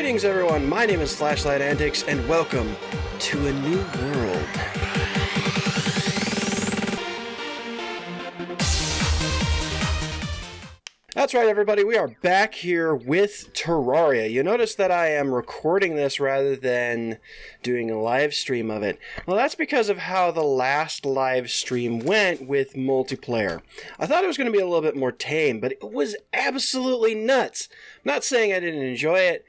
Greetings everyone, my name is Flashlight Antics, and welcome to a new world. That's right everybody, we are back here with Terraria. You notice that I am recording this rather than doing a live stream of it. Well, that's because of how the last live stream went with multiplayer. I thought it was going to be a little bit more tame, but it was absolutely nuts. I'm not saying I didn't enjoy it,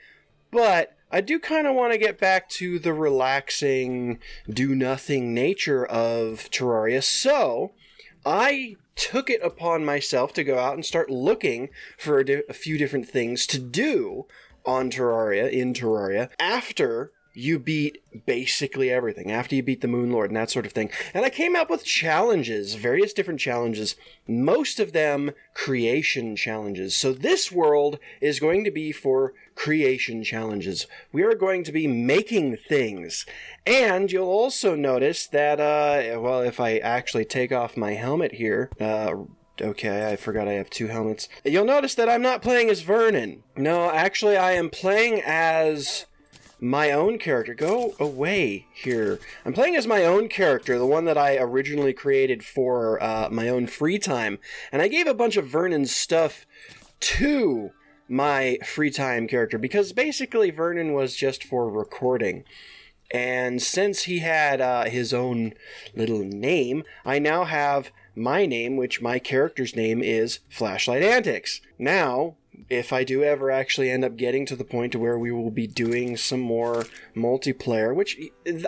but I do kind of want to get back to the relaxing, do-nothing nature of Terraria, so I took it upon myself to go out and start looking for a few different things to do on Terraria, in Terraria, after you beat basically everything, after you beat the Moon Lord and that sort of thing. And I came up with challenges, various different challenges, most of them creation challenges. So this world is going to be for creation challenges. We are going to be making things. And you'll also notice that, well, if I actually take off my helmet here, okay, I forgot I have two helmets. You'll notice that I'm not playing as Vernon. No, actually I am playing as my own character. Go away here. I'm playing as my own character, the one that I originally created for my own free time. And I gave a bunch of Vernon's stuff to my free time character, because basically Vernon was just for recording. And since he had his own little name, I now have my name, which my character's name is Flashlight Antics. Now, if I do ever actually end up getting to the point to where we will be doing some more multiplayer, which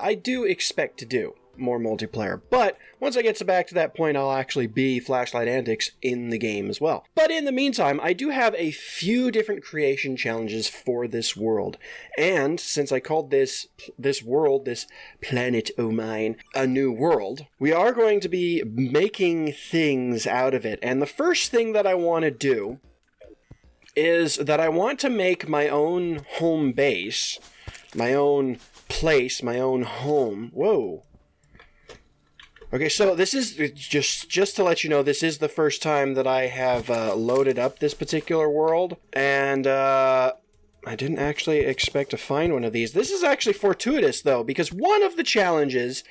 I do expect to do, more multiplayer. But once I get back to that point, I'll actually be Flashlight Antics in the game as well. But in the meantime, I do have a few different creation challenges for this world. And since I called this world, this planet o' mine, a new world, we are going to be making things out of it. And the first thing that I want to do is that I want to make my own home base, my own place, my own home. Whoa. Okay, so this is, just to let you know, this is the first time that I have loaded up this particular world, and I didn't actually expect to find one of these. This is actually fortuitous, though, because one of the challenges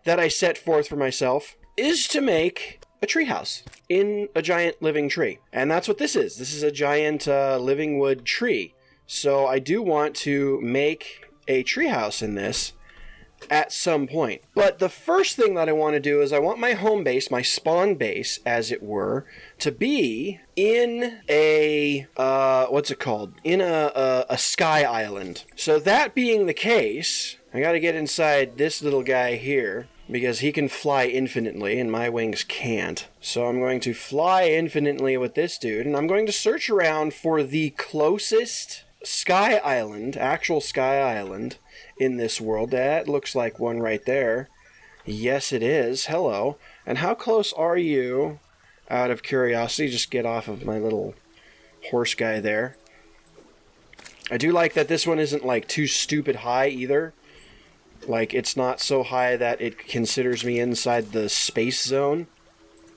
that I set forth for myself is to make a treehouse in a giant living tree. And that's what this is. This is a giant living wood tree. So I do want to make a treehouse in this at some point. But the first thing that I want to do is I want my home base, my spawn base, as it were, to be in a, what's it called? In a sky island. So that being the case, I gotta get inside this little guy here, because he can fly infinitely, and my wings can't. So I'm going to fly infinitely with this dude, and I'm going to search around for the closest sky island, actual sky island, in this world. That looks like one right there. Yes, it is. Hello. And how close are you, out of curiosity? Just get off of my little horse guy there. I do like that this one isn't, like, too stupid high, either. Like, it's not so high that it considers me inside the space zone.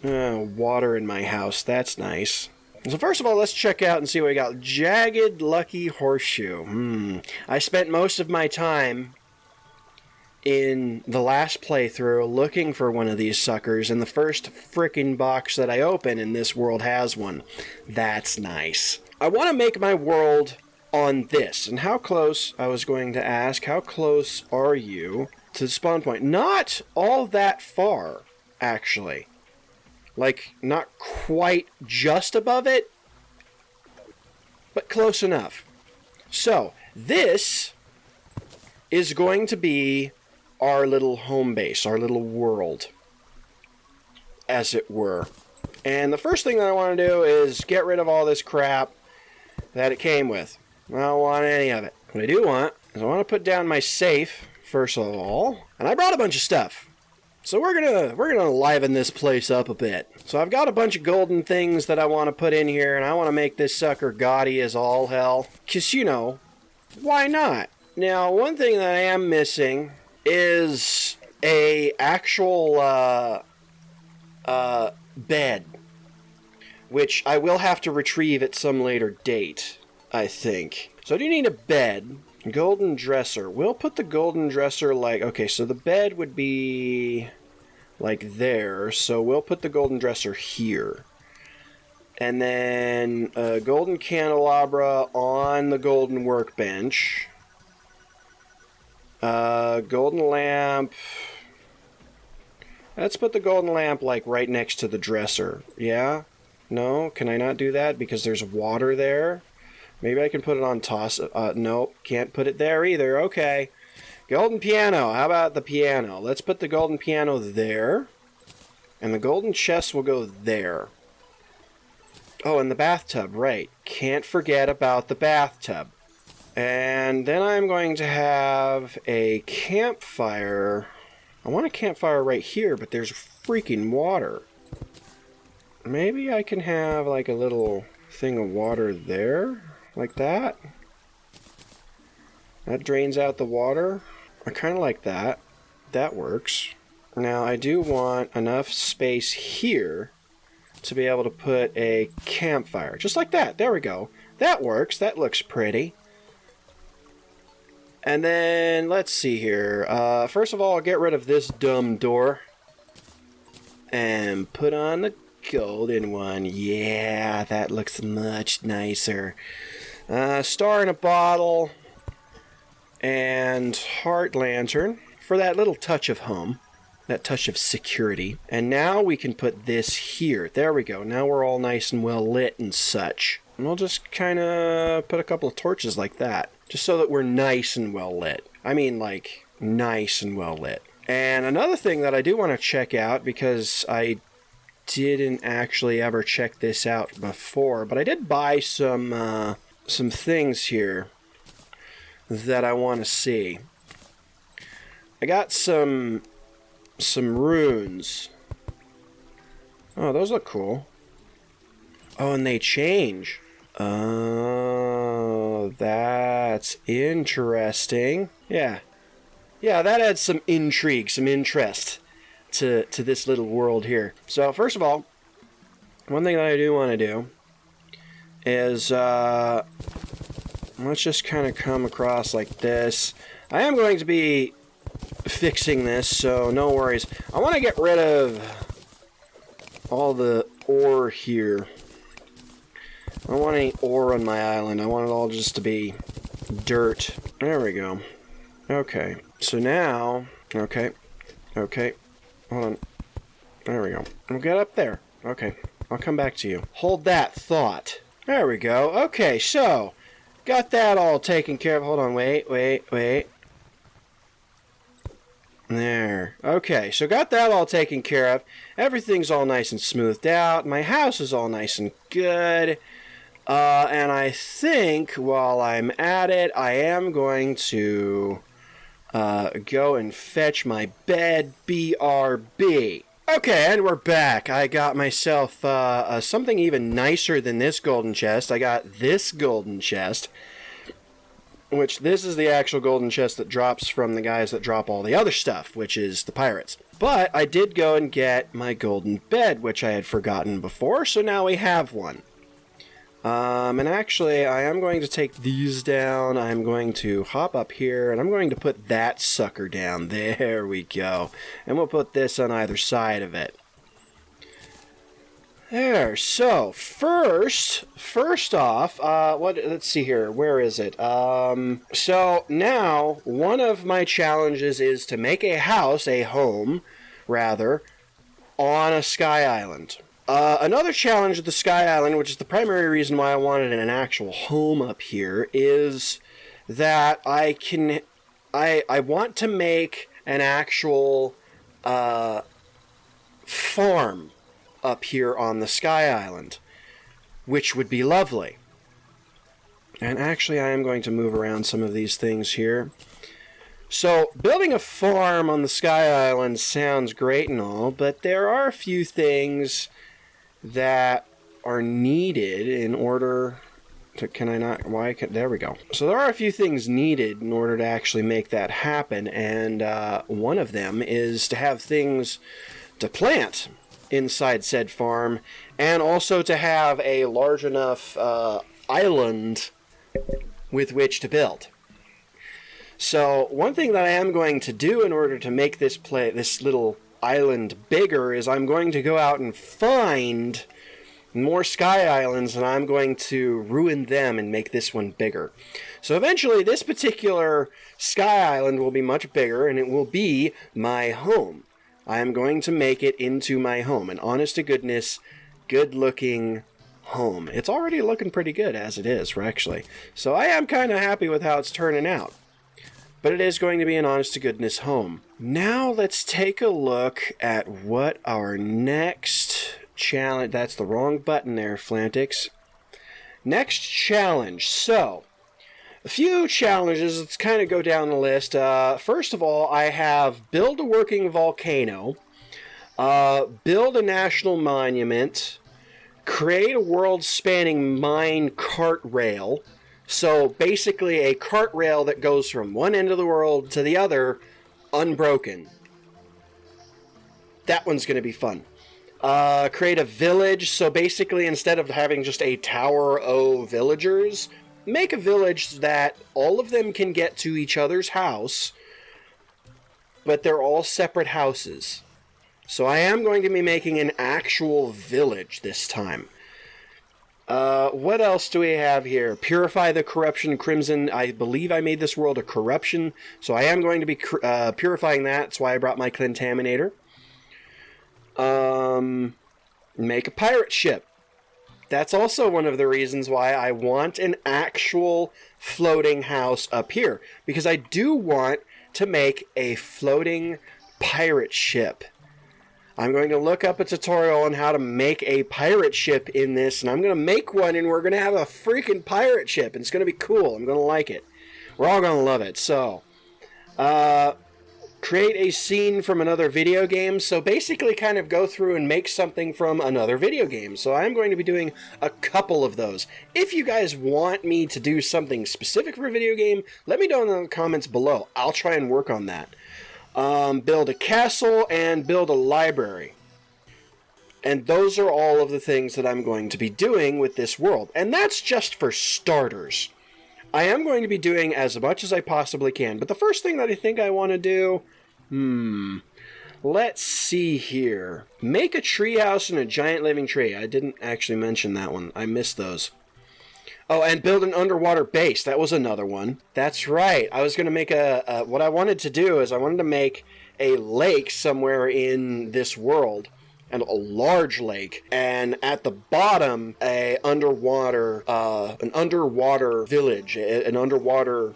Water in my house. That's nice. So first of all, let's check out and see what we got. Jagged Lucky Horseshoe. I spent most of my time in the last playthrough looking for one of these suckers, and the first frickin' box that I open in this world has one. That's nice. I want to make my world on this. And how close, I was going to ask, how close are you to the spawn point? Not all that far, actually. Like, not quite just above it, but close enough. So, this is going to be our little home base, our little world, as it were. And the first thing that I want to do is get rid of all this crap that it came with. I don't want any of it. What I do want is I want to put down my safe, first of all. And I brought a bunch of stuff. So we're gonna liven this place up a bit. So I've got a bunch of golden things that I want to put in here, and I want to make this sucker gaudy as all hell. 'Cause, you know, why not? Now, one thing that I am missing is a actual bed, which I will have to retrieve at some later date, I think. So I do need a bed. Golden dresser. We'll put the golden dresser like... Okay, so the bed would be like there. So we'll put the golden dresser here. And then a golden candelabra on the golden workbench. Golden lamp. Let's put the golden lamp like right next to the dresser. Yeah? No? Can I not do that because there's water there? Maybe I can put it on toss. Nope, can't put it there either. Okay. Golden piano. How about the piano? Let's put the golden piano there. And the golden chest will go there. Oh, and the bathtub, right. Can't forget about the bathtub. And then I'm going to have a campfire. I want a campfire right here, but there's freaking water. Maybe I can have like a little thing of water there, like that. That drains out the water. I kind of like that. That works. Now I do want enough space here to be able to put a campfire. Just like that. There we go. That works. That looks pretty. And then, let's see here. First of all, I'll get rid of this dumb door. And put on the golden one. Yeah, that looks much nicer. Star in a bottle. And heart lantern. For that little touch of home. That touch of security. And now we can put this here. There we go. Now we're all nice and well lit and such. And we'll just kind of put a couple of torches like that. Just so that we're nice and well lit. I mean, like, nice and well lit. And another thing that I do want to check out, because I didn't actually ever check this out before, but I did buy some things here that I want to see. I got some runes. Oh, those look cool. Oh, and they change. Oh, that's interesting. Yeah. Yeah, that adds some intrigue, some interest to this little world here. So, first of all, one thing that I do want to do is, let's just kind of come across like this. I am going to be fixing this, so no worries. I want to get rid of all the ore here. I don't want any ore on my island. I want it all just to be dirt. There we go. Okay. So now... Okay. Okay. Hold on. There we go. We'll get up there. Okay. I'll come back to you. Hold that thought. There we go. Okay, so... Got that all taken care of. Hold on. Wait. There. Okay, so got that all taken care of. Everything's all nice and smoothed out. My house is all nice and good. And I think while I'm at it, I am going to go and fetch my bed. BRB. Okay, and we're back. I got myself something even nicer than this golden chest. I got this golden chest. Which, this is the actual golden chest that drops from the guys that drop all the other stuff, which is the pirates. But I did go and get my golden bed, which I had forgotten before, so now we have one. And actually, I am going to take these down. I'm going to hop up here, and I'm going to put that sucker down. There we go. And we'll put this on either side of it. There, so, first off, let's see here, where is it? So, now, one of my challenges is to make a home, on a sky island. Another challenge with the sky island, which is the primary reason why I wanted an actual home up here, is that I want to make an actual, farm up here on the sky island, which would be lovely. And actually, I am going to move around some of these things here. So, building a farm on the sky island sounds great and all, but there are a few things that are needed in order to... there we go. So there are a few things needed in order to actually make that happen, and one of them is to have things to plant inside said farm, and also to have a large enough island with which to build. So one thing that I am going to do in order to make this little island bigger is I'm going to go out and find more sky islands, and I'm going to ruin them and make this one bigger. So eventually this particular sky island will be much bigger, and it will be my home. I am going to make it into my home, an honest-to-goodness, good-looking home. It's already looking pretty good as it is, actually. So I am kind of happy with how it's turning out. But it is going to be an honest-to-goodness home. Now let's take a look at what our next challenge... That's the wrong button there, Flantics. Next challenge. So, a few challenges. Let's kind of go down the list. First of all, I have build a working volcano, build a national monument, create a world-spanning mine cart rail. So basically a cart rail that goes from one end of the world to the other unbroken. That one's going to be fun. Create a village. So basically instead of having just a tower of villagers, make a village that all of them can get to each other's house, but they're all separate houses. So I am going to be making an actual village this time. What else do we have here? Purify the corruption crimson. I believe I made this world a corruption, so I am going to be purifying that. That's why I brought my contaminator. Make a pirate ship. That's also one of the reasons why I want an actual floating house up here, because I do want to make a floating pirate ship. I'm going to look up a tutorial on how to make a pirate ship in this, and I'm going to make one, and we're going to have a freaking pirate ship, and it's going to be cool. I'm going to like it. We're all going to love it. So, create a scene from another video game. So basically kind of go through and make something from another video game. So I'm going to be doing a couple of those. If you guys want me to do something specific for a video game, let me know in the comments below. I'll try and work on that. Build a castle, and build a library. And those are all of the things that I'm going to be doing with this world. And that's just for starters. I am going to be doing as much as I possibly can. But the first thing that I think I want to do... Let's see here. Make a treehouse and a giant living tree. I didn't actually mention that one. I missed those. Oh, and build an underwater base. That was another one. That's right. I was going to make what I wanted to do is I wanted to make a lake somewhere in this world, and a large lake, and at the bottom, an underwater village, an underwater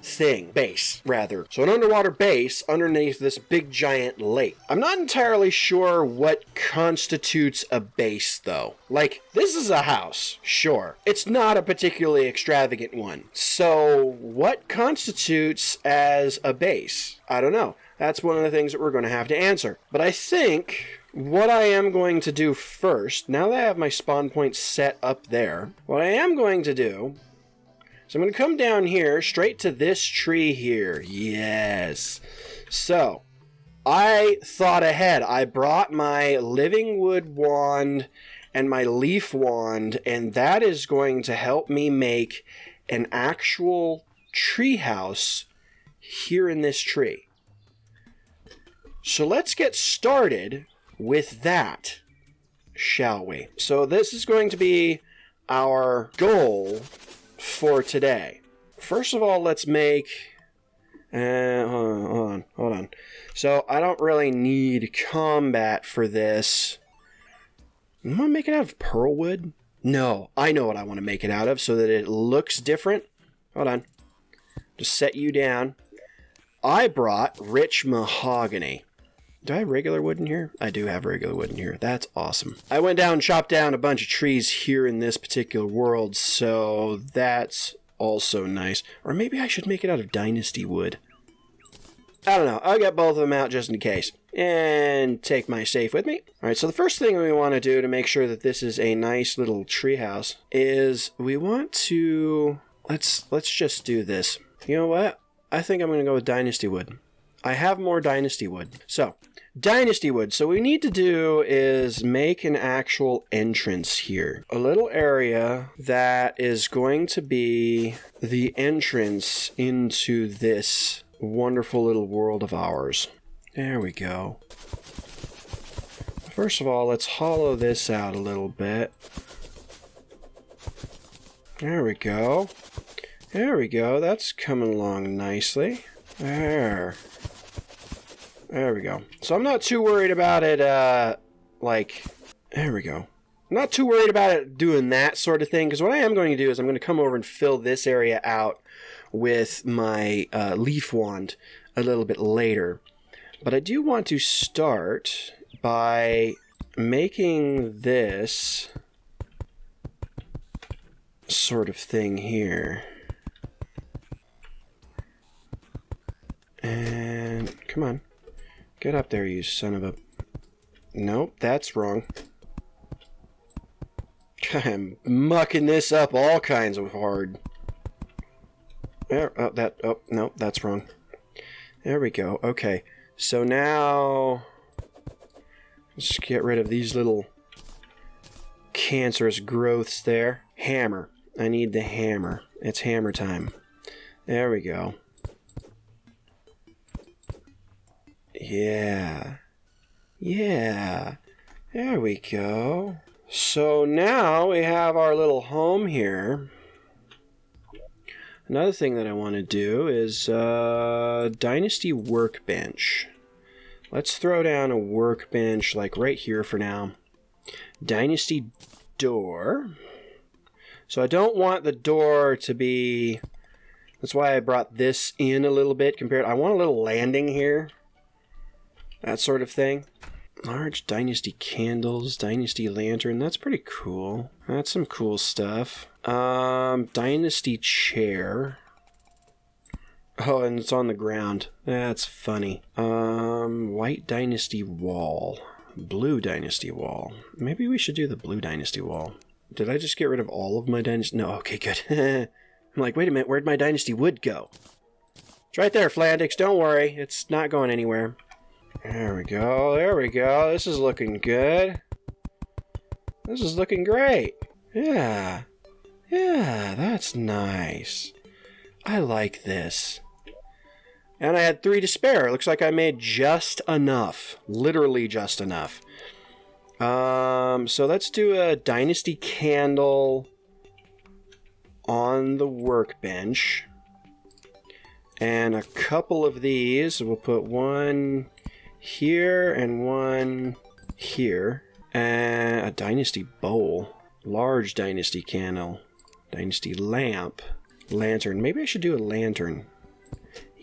base, rather. So an underwater base underneath this big giant lake. I'm not entirely sure what constitutes a base, though. Like, this is a house, sure. It's not a particularly extravagant one. So what constitutes as a base? I don't know. That's one of the things that we're going to have to answer. But I think... what I am going to do first, now that I have my spawn point set up there, what I am going to do is I'm going to come down here, straight to this tree here. Yes. So, I thought ahead. I brought my living wood wand and my leaf wand, and that is going to help me make an actual tree house here in this tree. So let's get started with that, shall we? So this is going to be our goal for today. First of all, let's make... hold on. So I don't really need combat for this. I'm going to make it out of pearl wood? No, I know what I want to make it out of so that it looks different. Hold on. Just set you down. I brought rich mahogany. Do I have regular wood in here? I do have regular wood in here. That's awesome. I went down and chopped down a bunch of trees here in this particular world, so that's also nice. Or maybe I should make it out of dynasty wood. I don't know. I'll get both of them out just in case. And take my safe with me. Alright, so the first thing we want to do to make sure that this is a nice little treehouse is we want to... Let's just do this. You know what? I think I'm going to go with dynasty wood. I have more dynasty wood. So, dynasty wood. So what we need to do is make an actual entrance here. A little area that is going to be the entrance into this wonderful little world of ours. There we go. First of all, let's hollow this out a little bit. There we go. There we go. That's coming along nicely. There we go. So I'm not too worried about it, there we go. I'm not too worried about it doing that sort of thing, because what I am going to do is I'm going to come over and fill this area out with my leaf wand a little bit later. But I do want to start by making this sort of thing here. And come on. Get up there, you son of a... Nope, that's wrong. I'm mucking this up all kinds of hard. There, no, that's wrong. There we go. Okay, so now... Let's get rid of these little cancerous growths there. Hammer. I need the hammer. It's hammer time. There we go. Yeah. Yeah. There we go. So now we have our little home here. Another thing that I want to do is Dynasty Workbench. Let's throw down a workbench like right here for now. Dynasty Door. So I don't want the door to be... That's why I brought this in a little bit compared... I want a little landing here. That sort of thing. Large Dynasty Candles, Dynasty Lantern. That's pretty cool. That's some cool stuff. Dynasty Chair. Oh, and it's on the ground. That's funny. White Dynasty Wall. Blue Dynasty Wall. Maybe we should do the Blue Dynasty Wall. Did I just get rid of all of my Dynasty? No, okay, good. I'm like, wait a minute, where'd my Dynasty Wood go? It's right there, Flandix. Don't worry. It's not going anywhere. There we go. There we go. This is looking good. This is looking great. Yeah. Yeah, that's nice. I like this. And I had 3 to spare. It looks like I made just enough. Literally just enough. So let's do a Dynasty Candle on the workbench. And a couple of these. We'll put one here and one here. And a Dynasty Bowl. Large Dynasty Candle. Dynasty Lamp. Lantern. Maybe I should do a lantern.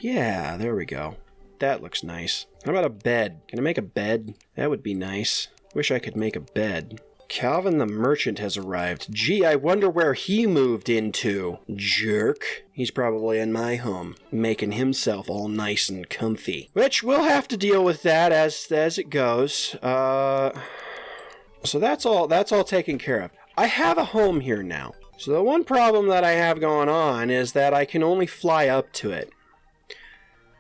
Yeah, there we go. That looks nice. How about a bed? Can I make a bed? That would be nice. Wish I could make a bed. Calvin the Merchant has arrived. Gee, I wonder where he moved into. Jerk. He's probably in my home, making himself all nice and comfy. Which, we'll have to deal with that as it goes. So that's all taken care of. I have a home here now. So the one problem that I have going on is that I can only fly up to it.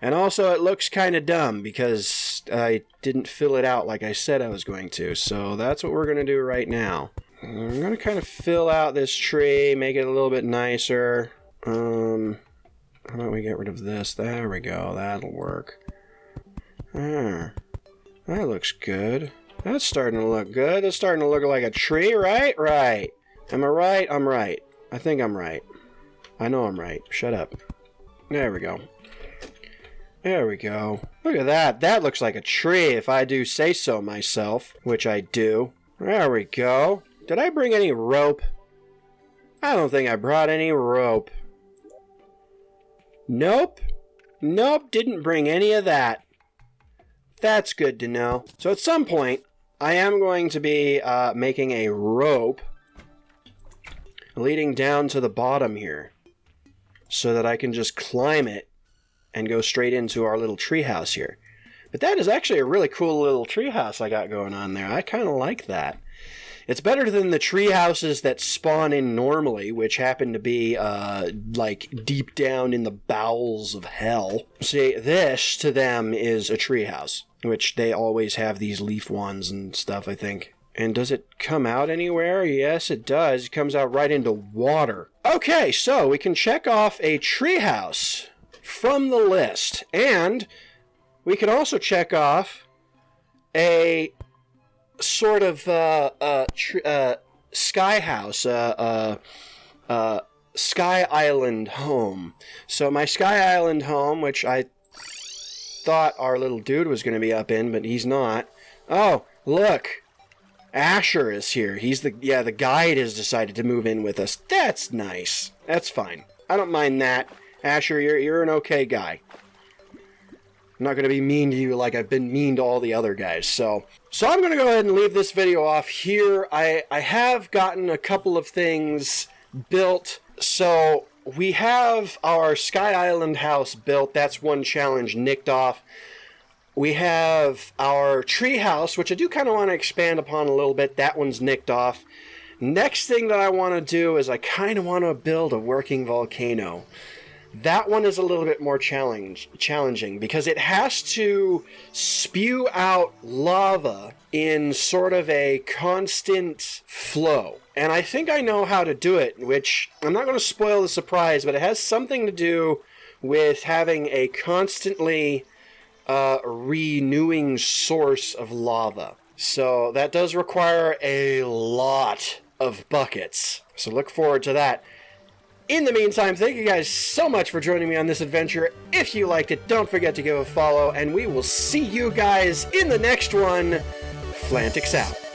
And also it looks kind of dumb because I didn't fill it out like I said I was going to. So that's what we're going to do right now. I'm going to kind of fill out this tree, make it a little bit nicer. How about we get rid of this? There we go. That'll work. That looks good. That's starting to look good. That's starting to look like a tree, right? Right. Am I right? I'm right. I think I'm right. I know I'm right. Shut up. There we go. There we go. Look at that. That looks like a tree if I do say so myself, which I do. There we go. Did I bring any rope? I don't think I brought any rope. Nope. Nope, didn't bring any of that. That's good to know. So at some point, I am going to be making a rope leading down to the bottom here so that I can just climb it and go straight into our little treehouse here. But that is actually a really cool little treehouse I got going on there. I kind of like that. It's better than the tree houses that spawn in normally, which happen to be, like, deep down in the bowels of hell. See, this, to them, is a tree house, which they always have these leaf wands and stuff, I think. And does it come out anywhere? Yes, it does. It comes out right into water. Okay, so we can check off a treehouse from the list. And we can also check off a sort of sky house, Sky Island home. So my Sky Island home, which I thought our little dude was going to be up in, but he's not. Oh, look. Asher is here. He's the guide has decided to move in with us. That's nice. That's fine. I don't mind that. Asher, you're an okay guy. I'm not going to be mean to you like I've been mean to all the other guys. So I'm going to go ahead and leave this video off here. I have gotten a couple of things built. So we have our Sky Island house built. That's one challenge nicked off. We have our tree house, which I do kind of want to expand upon a little bit. That one's nicked off. Next thing that I want to do is I kind of want to build a working volcano. That one is a little bit more challenging because it has to spew out lava in sort of a constant flow. And I think I know how to do it, which I'm not going to spoil the surprise, but it has something to do with having a constantly renewing source of lava. So that does require a lot of buckets. So look forward to that. In the meantime, thank you guys so much for joining me on this adventure. If you liked it, don't forget to give a follow, and we will see you guys in the next one. Antics out.